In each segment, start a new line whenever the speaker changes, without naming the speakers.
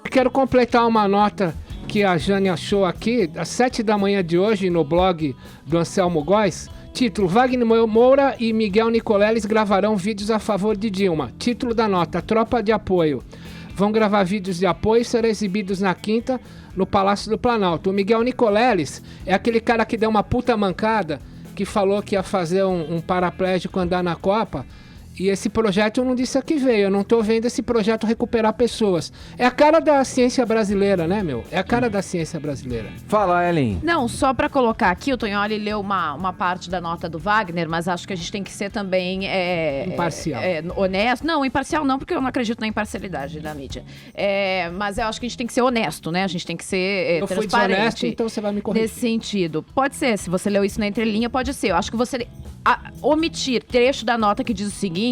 Quero completar uma nota que a Jane achou aqui, às 7 da manhã de hoje, no blog do Anselmo Góes. Título: Wagner Moura e Miguel Nicoleles gravarão vídeos a favor de Dilma. Título da nota: Tropa de apoio. Vão gravar vídeos de apoio e serão exibidos na quinta no Palácio do Planalto. O Miguel Nicoleles é aquele cara que deu uma puta mancada, que falou que ia fazer um paraplégico andar na Copa. E esse projeto eu não disse a que veio, eu não tô vendo esse projeto recuperar pessoas. É a cara da ciência brasileira, né, meu? É a cara da ciência brasileira.
Fala, Ellen.
Não, só pra colocar aqui, o Tonholi leu uma parte da nota do Wagner, mas acho que a gente tem que ser também...
imparcial.
Honesto. Não, imparcial não, porque eu não acredito na imparcialidade da mídia. Mas eu acho que a gente tem que ser honesto, né? A gente tem que ser
eu
transparente.
fui desonesto, então você vai me corrigir.
Nesse sentido. Pode ser, se você leu isso na entrelinha, pode ser. Eu acho que você... omitir trecho da nota que diz o seguinte: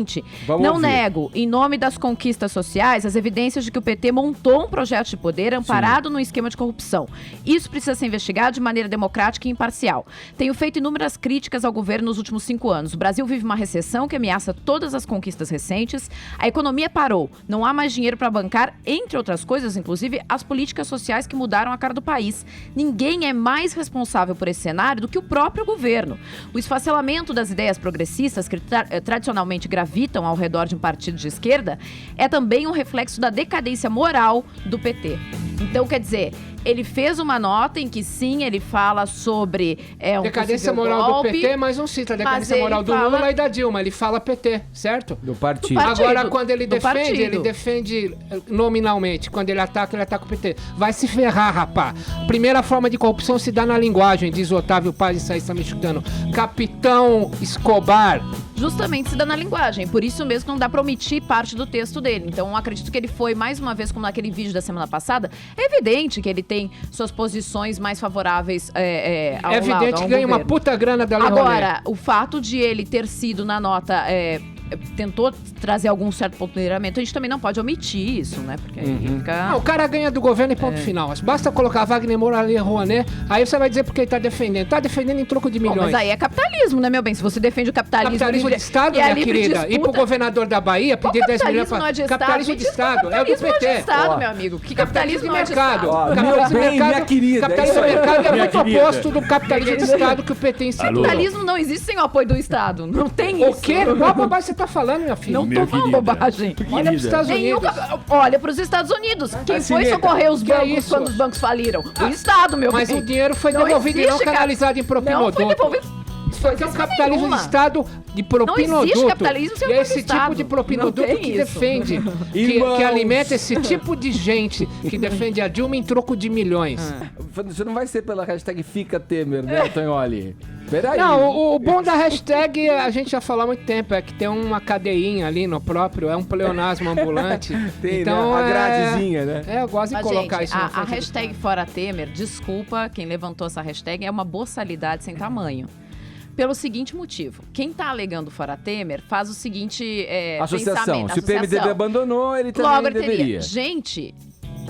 não ouvir. Nego, em nome das conquistas sociais, as evidências de que o PT montou um projeto de poder amparado num esquema de corrupção. Isso precisa ser investigado de maneira democrática e imparcial. Tenho feito inúmeras críticas ao governo nos últimos 5 anos. O Brasil vive uma recessão que ameaça todas as conquistas recentes. A economia parou. Não há mais dinheiro para bancar, entre outras coisas, inclusive, as políticas sociais que mudaram a cara do país. Ninguém é mais responsável por esse cenário do que o próprio governo. O esfacelamento das ideias progressistas, que tradicionalmente gravitam ao redor de um partido de esquerda, é também um reflexo da decadência moral do PT. Então, quer dizer, ele fez uma nota em que sim, ele fala sobre
decadência moral
golpe,
do PT, mas não cita a decadência moral do Lula e da Dilma. Ele fala PT, certo?
Do partido.
Agora, quando ele defende nominalmente. Quando ele ataca o PT. Vai se ferrar, rapá. Primeira forma de corrupção se dá na linguagem, diz Otávio Paz, ensaísta mexicano. Capitão Escobar.
Justamente se dá na linguagem. Por isso mesmo que não dá pra omitir parte do texto dele. Então, acredito que ele foi, mais uma vez, como naquele vídeo da semana passada, é evidente que ele tem suas posições mais favoráveis ao lado.
É evidente que ganha uma puta grana da Lei Rouanet.
Agora, o fato de ele ter sido na nota... tentou trazer algum certo ponderamento, a gente também não pode omitir isso, né? Porque aí fica...
Não, o cara ganha do governo e ponto final. Basta colocar Wagner Moura, Lei Rouanet, aí você vai dizer porque ele tá defendendo. Tá defendendo em troco de milhões.
Mas aí é capitalismo, né, meu bem? Se você defende o capitalismo...
Capitalismo de Estado, minha querida. E pro governador da Bahia pedir 10 milhões pra... Capitalismo de Estado. É o do PT.
Capitalismo de Estado, meu amigo. Que capitalismo
de mercado.
Capitalismo de mercado. Minha querida.
Capitalismo de mercado é muito oposto do capitalismo de Estado que o PT instituiu.
Capitalismo não existe sem o apoio do Estado. Não tem isso.
O quê? Qual bobagem você tá falando, minha filha?
Não tô falando bobagem.
Olha pros Estados Unidos.
Olha pros Estados Unidos. Quem foi socorrer os bancos quando os bancos faliram? O Estado, meu
Mas
bem.
o dinheiro foi devolvido e não canalizado em propinoduto.
Não foi devolvido.
Isso aqui é um capitalismo de Estado de propinoduto.
Não existe capitalismo sem
e é esse tipo de propinoduto que defende, que alimenta esse tipo de gente que defende a Dilma em troco de milhões.
Você não vai ser pela hashtag Fica Temer, né, Tonholi? Peraí.
Não, o bom da hashtag, a gente já falou há muito tempo, é que tem uma cadeinha ali no próprio, é um pleonasmo ambulante.
Tem,
então,
né? A gradezinha, né?
Eu gosto de colocar isso na
a hashtag Fora Temer, desculpa, quem levantou essa hashtag, é uma boçalidade sem tamanho. Pelo seguinte motivo, quem tá alegando Fora Temer faz o seguinte
associação.
pensamento.
Se o PMDB abandonou, ele também deveria.
Gente,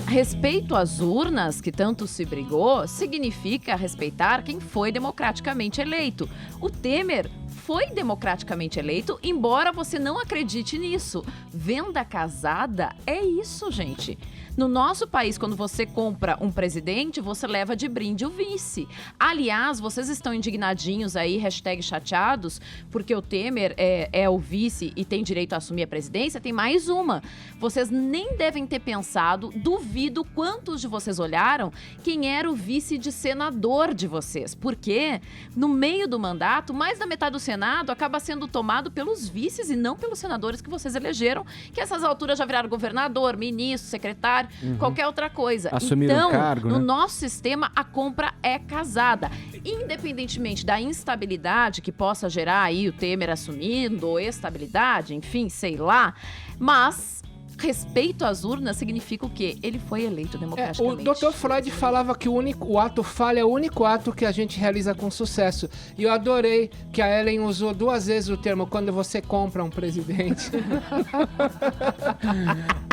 respeito às urnas, que tanto se brigou, significa respeitar quem foi democraticamente eleito. O Temer foi democraticamente eleito, embora você não acredite nisso. Venda casada é isso, gente. No nosso país, quando você compra um presidente, você leva de brinde o vice. Aliás, vocês estão indignadinhos aí, hashtag chateados, porque o Temer é o vice e tem direito a assumir a presidência? Tem mais uma. Vocês nem devem ter pensado, duvido quantos de vocês olharam, quem era o vice de senador de vocês. Porque no meio do mandato, mais da metade do Senado acaba sendo tomado pelos vices e não pelos senadores que vocês elegeram, que a essas alturas já viraram governador, ministro, secretário, qualquer outra coisa.
Assumiram
então,
o cargo,
no
né?
nosso sistema, a compra é casada. Independentemente da instabilidade que possa gerar aí o Temer assumindo, ou estabilidade, enfim, sei lá, mas respeito às urnas significa o quê? Ele foi eleito democraticamente.
O Dr. Freud falava que o ato falho é o único ato que a gente realiza com sucesso. E eu adorei que a Ellen usou 2 vezes o termo quando você compra um presidente.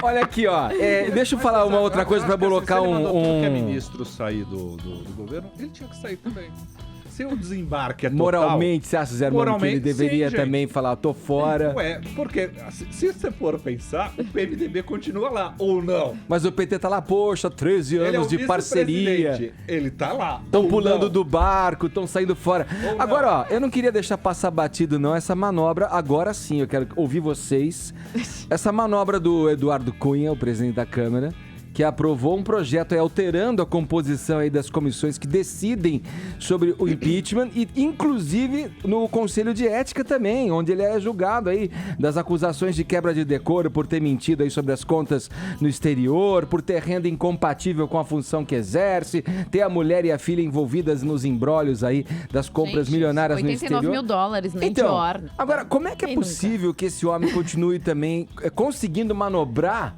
Olha aqui, ó. Deixa eu falar uma outra coisa pra colocar
qualquer ministro sair do governo, ele tinha que sair também. se o desembarque é total...
Moralmente, você acha, Zé Armando, que ele deveria
sim,
também falar, tô fora?
Ué, porque se você for pensar, o PMDB continua lá, ou não?
Mas o PT tá lá, poxa, 13
Ele é
anos
o
de parceria.
vice-presidente, ele tá lá.
Estão
ou
pulando
não?
do barco, estão saindo fora.
Ou
Agora,
não.
ó, eu não queria deixar passar batido, não, essa manobra. Agora sim, eu quero ouvir vocês. Essa manobra do Eduardo Cunha, o presidente da Câmara, que aprovou um projeto aí, alterando a composição aí das comissões que decidem sobre o impeachment e, inclusive, no Conselho de Ética também, onde ele é julgado aí das acusações de quebra de decoro por ter mentido aí sobre as contas no exterior, por ter renda incompatível com a função que exerce, ter a mulher e a filha envolvidas nos imbrólios aí das compras milionárias no exterior.
$89 mil, nem
Então,
pior.
agora, como é que é
Quem nunca?
possível que esse homem continue também conseguindo manobrar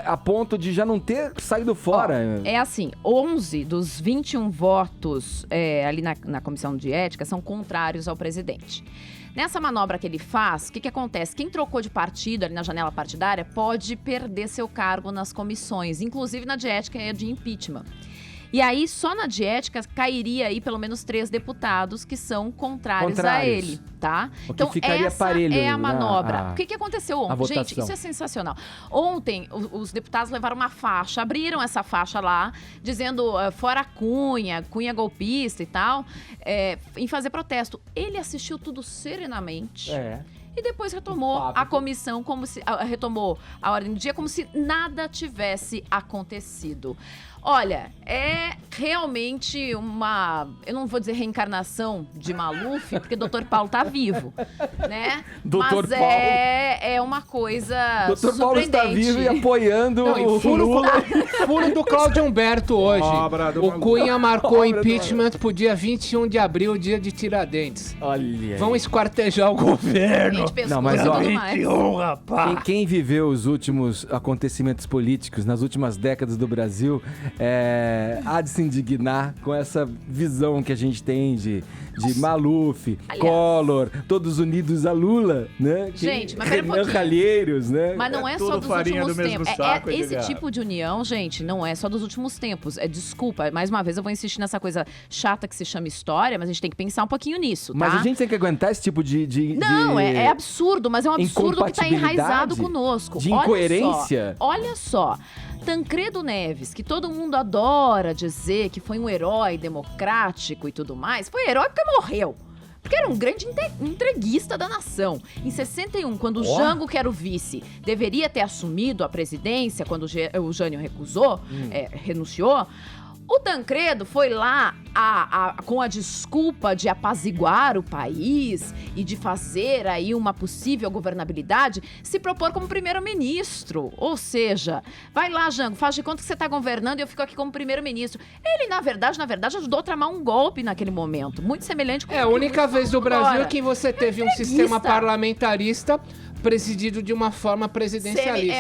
a ponto de já não ter saído fora?
É assim, 11 dos 21 votos ali na comissão de ética são contrários ao presidente. Nessa manobra que ele faz, o que acontece? Quem trocou de partido ali na janela partidária pode perder seu cargo nas comissões, inclusive na de ética e a de impeachment. E aí, só na de ética, cairia aí pelo menos 3 deputados que são contrários a ele, tá?
O que
Então,
ficaria
essa
parelho,
é a
né,
manobra. O que aconteceu ontem? Gente,
votação.
isso é sensacional. Ontem, os deputados levaram uma faixa, abriram essa faixa lá, dizendo fora Cunha golpista e tal, em fazer protesto. Ele assistiu tudo serenamente. E depois retomou a comissão, retomou a ordem do dia como se nada tivesse acontecido. Olha, é realmente uma, eu não vou dizer reencarnação de Maluf, porque o Dr. Paulo tá vivo, né?
Dr.
Mas é uma coisa
Dr. Paulo está vivo e apoiando
Não,
o Lula.
Furo do Cláudio Humberto hoje.
Obra do
O
maluco.
Cunha marcou
Obra do
impeachment pro dia 21 de abril, dia de Tiradentes.
Olha.
Vão esquartejar o governo.
Gente, pescoço
Não, mas,
e
ó,
tudo mais.
Quem viveu os últimos acontecimentos políticos nas últimas décadas do Brasil há de se indignar com essa visão que a gente tem de Maluf,
Aliás.
Collor, todos unidos a Lula, né?
Gente, mas pera um
Renan
pouquinho.
Calheiros, né?
Mas não é
tudo
só dos
farinha
últimos
do mesmo
tempos.
saco,
Esse
Edgar.
tipo de união, gente, não é só dos últimos tempos. Desculpa, mais uma vez eu vou insistir nessa coisa chata que se chama história, mas a gente tem que pensar um pouquinho nisso, tá?
Mas a gente tem que aguentar esse tipo de
Não, é absurdo, mas é um absurdo que tá enraizado
incompatibilidade,
conosco.
de incoerência.
Olha só. Tancredo Neves, que todo mundo adora dizer que foi um herói democrático e tudo mais, foi herói porque morreu. Porque era um grande entreguista da nação. Em 61, quando o Jango, que era o vice, deveria ter assumido a presidência, quando o Jânio renunciou, o Tancredo foi lá com a desculpa de apaziguar o país e de fazer aí uma possível governabilidade, se propor como primeiro-ministro. Ou seja, vai lá, Jango, faz de conta que você está governando e eu fico aqui como primeiro-ministro. Ele, na verdade, ajudou a tramar um golpe naquele momento, muito semelhante com
É a única vez do Brasil
agora.
que você teve um
Entreguista.
sistema parlamentarista presidido de uma forma presidencialista.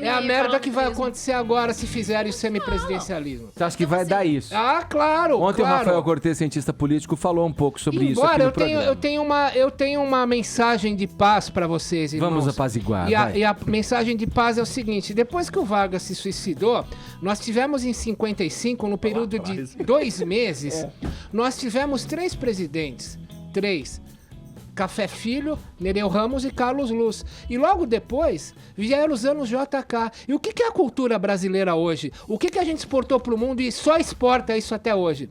É a merda que vai acontecer agora se fizerem o semipresidencialismo.
Você acha que vai dar isso?
Ah, claro,
Ontem
claro.
o Rafael Cortez, cientista político, falou um pouco sobre isso aqui
Embora
no programa.
eu tenho uma mensagem de paz pra vocês, irmãos.
Vamos apaziguar, vai.
E a mensagem de paz é o seguinte: depois que o Vargas se suicidou, nós tivemos em 55, no período de 2 meses, nós tivemos 3 presidentes. 3. Café Filho, Nereu Ramos e Carlos Luz. E logo depois vieram os anos JK. E o que é a cultura brasileira hoje? O que a gente exportou pro mundo e só exporta isso até hoje?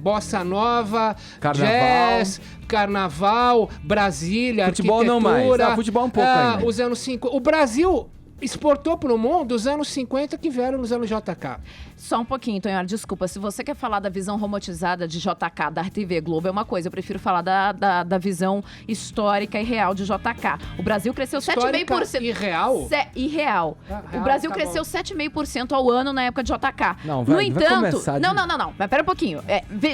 Bossa Nova,
Carnaval.
Jazz, Carnaval, Brasília,
Futebol
arquitetura.
não mais. Futebol um pouco ainda.
Os anos 50. O Brasil exportou pro mundo os anos 50 que vieram nos anos JK.
Só um pouquinho, Tonhara, desculpa. Se você quer falar da visão romantizada de JK da TV Globo, é uma coisa. Eu prefiro falar da visão histórica e real de JK. O Brasil cresceu 7,5%.
E real?
Irreal.
Real,
O Brasil
tá
cresceu 7,5% ao ano na época de JK.
Não,
no
vai
entanto,
começar de-
não. Mas pera um pouquinho.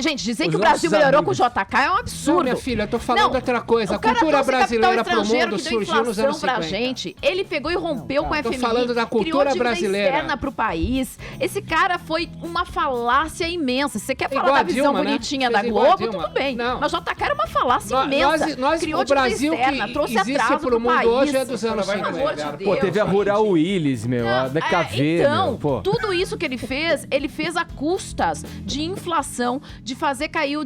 Gente, dizer
Os
que o Brasil
nossos
melhorou
amigos.
com o JK é um absurdo.
Não, minha filha, eu tô falando
Não,
outra coisa. A
o cara
cultura
trouxe capital
brasileira pro
estrangeiro
mundo
que deu
surgiu nos anos
inflação
50.
pra gente. Ele pegou e rompeu com
Eu tô
FMI,
falando da cultura
criou dívida
brasileira.
externa pro país. Esse cara foi uma falácia imensa. Se você quer falar
Igual
da
a
visão
Dilma, né?
bonitinha
Fez
da
igual a
Globo,
Dilma.
tudo bem.
Não.
Mas JK era uma falácia
Nós-
imensa.
nós-
Criou
o
dívida
Brasil
externa,
que
trouxe
existe
atraso
pro
pro
mundo
país.
hoje é dos anos
Pelo
50.
amor de
Pô,
Deus,
teve a
gente.
Rural Willis, meu, a DKV,
então,
meu, pô.
tudo isso que ele fez a custas de inflação, de fazer cair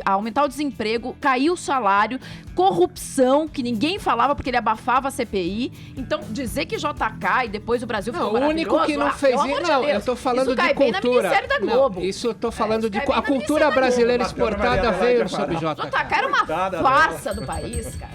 aumentar o desemprego, cair o salário, corrupção, que ninguém falava porque ele abafava a CPI. Então, dizer que JK e depois o Brasil ficou
Não, o único
maravilhoso,
que não
ah,
fez
pelo amor
isso.
de
Não,
Deus.
eu tô falando
Isso
de
cai bem na
cultura.
minissérie da
Não,
Globo.
isso eu tô falando
isso
de.
cai bem
A
na
cultura
minissérie da
brasileira
Globo.
exportada
Maria
veio
Adelaide
sobre
Amaral.
JK.
JK era uma
Coitada
farsa do país, cara.